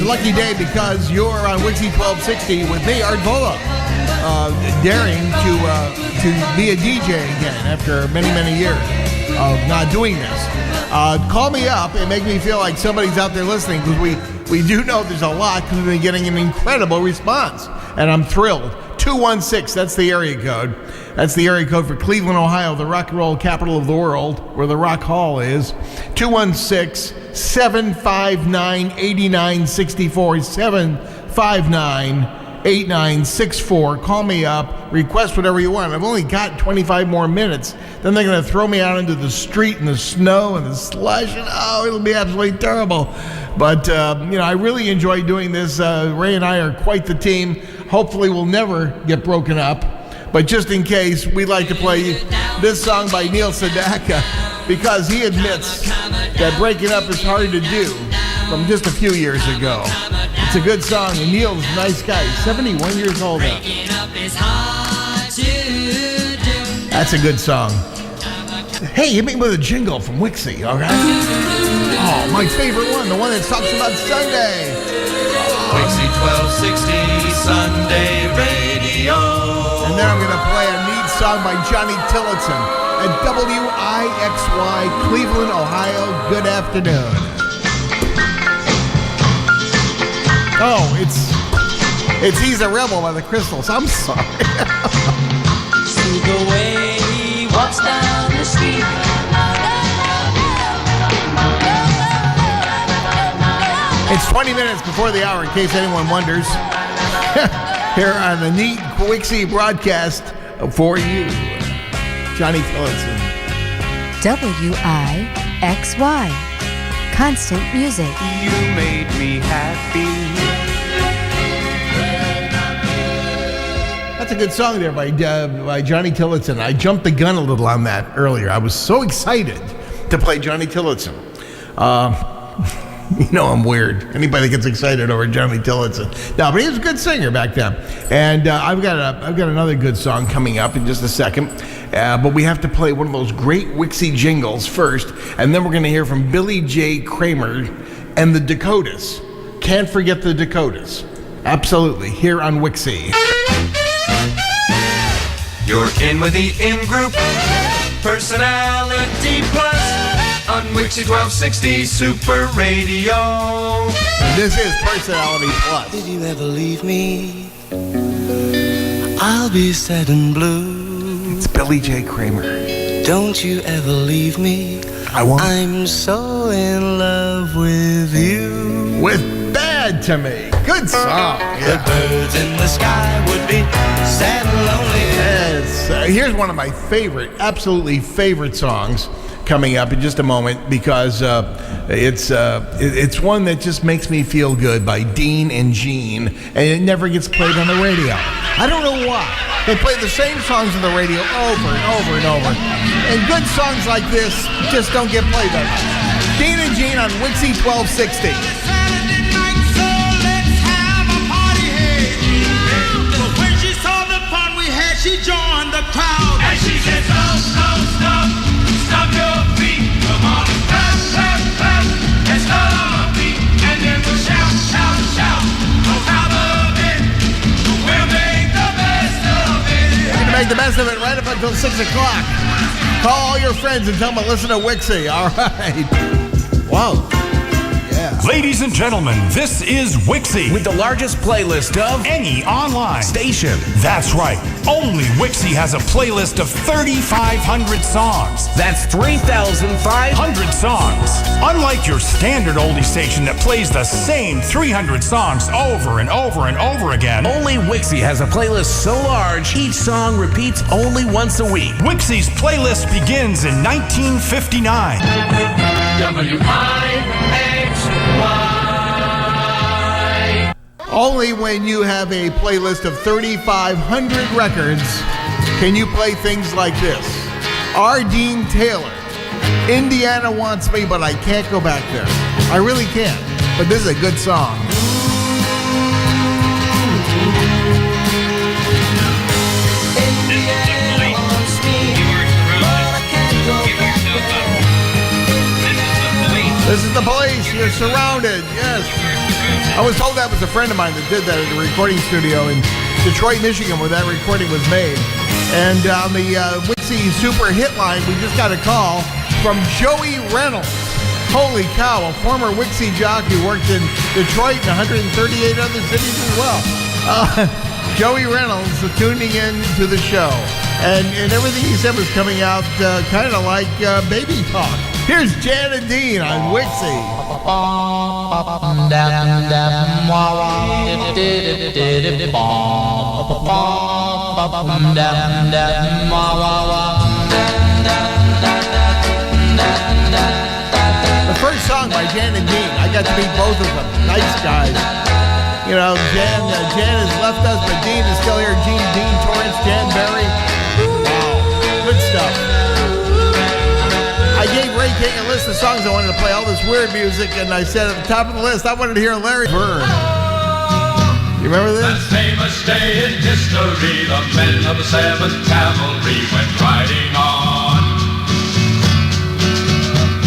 a lucky day because you're on WIXY-1260 with me, Art Vuolo, daring to be a DJ again after many, many years of not doing this. Call me up and make me feel like somebody's out there listening, because we do know there's a lot, because we've been getting an incredible response, and I'm thrilled. 216, that's the area code. That's the area code for Cleveland, Ohio, the rock and roll capital of the world, where the Rock Hall is. 216-759-8964, 759-8964. Call me up, request whatever you want. I've only got 25 more minutes. Then they're going to throw me out into the street in the snow and the slush, and it'll be absolutely terrible. But, I really enjoy doing this. Ray and I are quite the team. Hopefully we'll never get broken up. But just in case, we'd like to play this song by Neil Sedaka, because he admits that breaking up is hard to do from just a few years ago. It's a good song, and Neil's a nice guy. He's 71 years old now. That's a good song. Hey, hit me with a jingle from WIXY, all right? Oh, my favorite one, the one that talks about Sunday. WIXY-1260 Sunday Radio. And then I'm going to play a neat song by Johnny Tillotson at WIXY, Cleveland, Ohio. Good afternoon. Oh, it's He's a Rebel by the Crystals. I'm sorry. See the way he walks down the street. It's 20 minutes before the hour, in case anyone wonders. Here on the neat WIXY broadcast for you, Johnny Tillotson. WIXY, constant music. You made me happy. That's a good song there by Johnny Tillotson. I jumped the gun a little on that earlier. I was so excited to play Johnny Tillotson. I'm weird. Anybody gets excited over Johnny Tillotson. No, but he was a good singer back then. And I've got another good song coming up in just a second. But we have to play one of those great WIXY jingles first, and then we're going to hear from Billy J. Kramer and the Dakotas. Can't forget the Dakotas. Absolutely. Here on WIXY. You're in with the in-group Personality Plus on WIXY-1260 Super Radio. This is Personality Plus. Did you ever leave me? I'll be sad and blue. It's Billy J. Kramer. Don't you ever leave me? I won't. I'm so in love with you. With Bad to Me. Good song. The birds in the sky would be sad and lonely. Yes. Here's one of my absolutely favorite songs coming up in just a moment, because it's one that just makes me feel good, by Dean and Jean, and it never gets played on the radio. I don't know why. They play the same songs on the radio over and over and over, and good songs like this just don't get played on. Dean and Jean on WIXY-1260. She joined the crowd And she said, stop your feet. Come on, clap, and start on beat. And then we'll shout, on top of it. We'll make the best of it. We're going to make the best of it right up until 6 o'clock. Call all your friends and tell them to listen to WIXY. All right. Wow. Yeah. Ladies and gentlemen, this is WIXY, with the largest playlist of any online station. That's right. Only WIXY has a playlist of 3,500 songs. That's 3,500 songs. Unlike your standard oldie station that plays the same 300 songs over and over and over again, only WIXY has a playlist so large, each song repeats only once a week. WIXY's playlist begins in 1959. WIXY. Only when you have a playlist of 3,500 records can you play things like this. R. Dean Taylor, Indiana Wants Me, but I can't go back there. I really can't, but this is a good song. This is the police. You're surrounded. Yes. I was told that was a friend of mine that did that at the recording studio in Detroit, Michigan, where that recording was made. And on the WIXY Super Hit line, we just got a call from Joey Reynolds. Holy cow, a former WIXY jockey who worked in Detroit and 138 other cities as well. Joey Reynolds tuning in to the show. And everything he said was coming out kind of like baby talk. Here's Jan and Dean on WIXY. The first song by Jan and Dean, I got to meet both of them. Nice guys. You know, Jan has left us, but Dean is still here. Dean Torrance, Jan Berry. Wow, good stuff. I gave Ray King a list of songs I wanted to play, all this weird music, and I said at the top of the list, I wanted to hear Larry Bird. You remember this? That famous day in history, the men of the 7th Cavalry went riding on.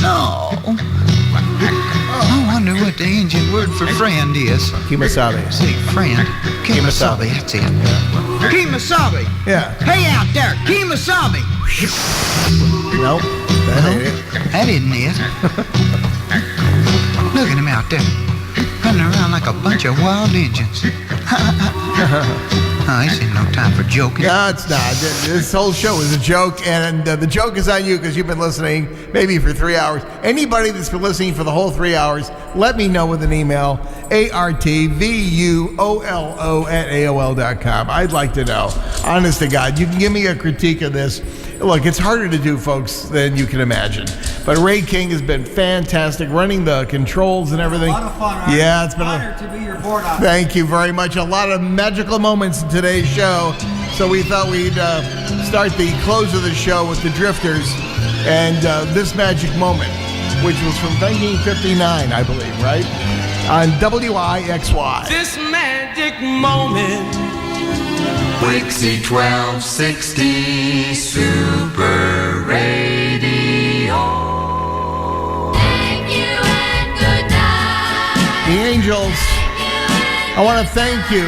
No. I wonder what the ancient word for friend is. Kemosabe. See, friend. Kemosabe, that's it. Kemosabe. Yeah. Hey out there, Kemosabe. Nope, that ain't it. That isn't it. Look at him out there, running around like a bunch of wild Indians. Oh, this ain't no time for joking. No, it's not. This whole show is a joke, and the joke is on you because you've been listening maybe for 3 hours. Anybody that's been listening for the whole 3 hours, let me know with an email, artvuolo@aol.com. I'd like to know. Honest to God, you can give me a critique of this. Look, it's harder to do, folks, than you can imagine. But Ray King has been fantastic, running the controls and everything. A lot of fun, Art. Yeah, it's been honored to be your board operator. Thank you very much. A lot of magical moments in today's show. So we thought we'd start the close of the show with the Drifters and this magic moment, which was from 1959, I believe, right? On WIXY. This magic moment. WIXY-1260 Super Radio. Thank you and good night. The Angels, I want to thank you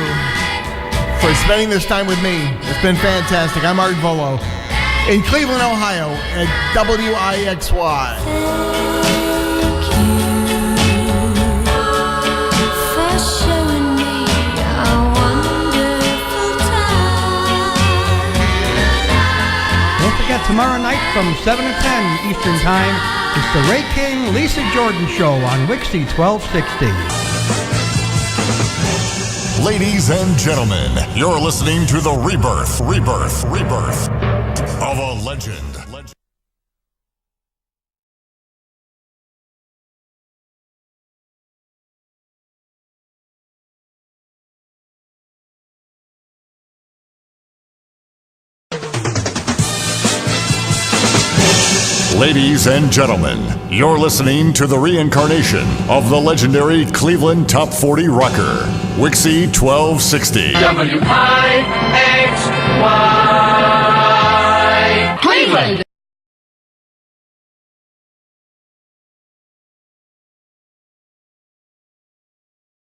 for spending this time with me. It's been fantastic. I'm Art Vuolo in Cleveland, Ohio at WIXY. For showing me a wonderful time. Don't forget tomorrow night from 7 to 10 Eastern Time, it's the Ray King, Lisa Jordan Show on WIXY-1260. Ladies and gentlemen, you're listening to the rebirth of a legend. Ladies and gentlemen, you're listening to the reincarnation of the legendary Cleveland Top 40 rocker, WIXY-1260. WIXY. Cleveland.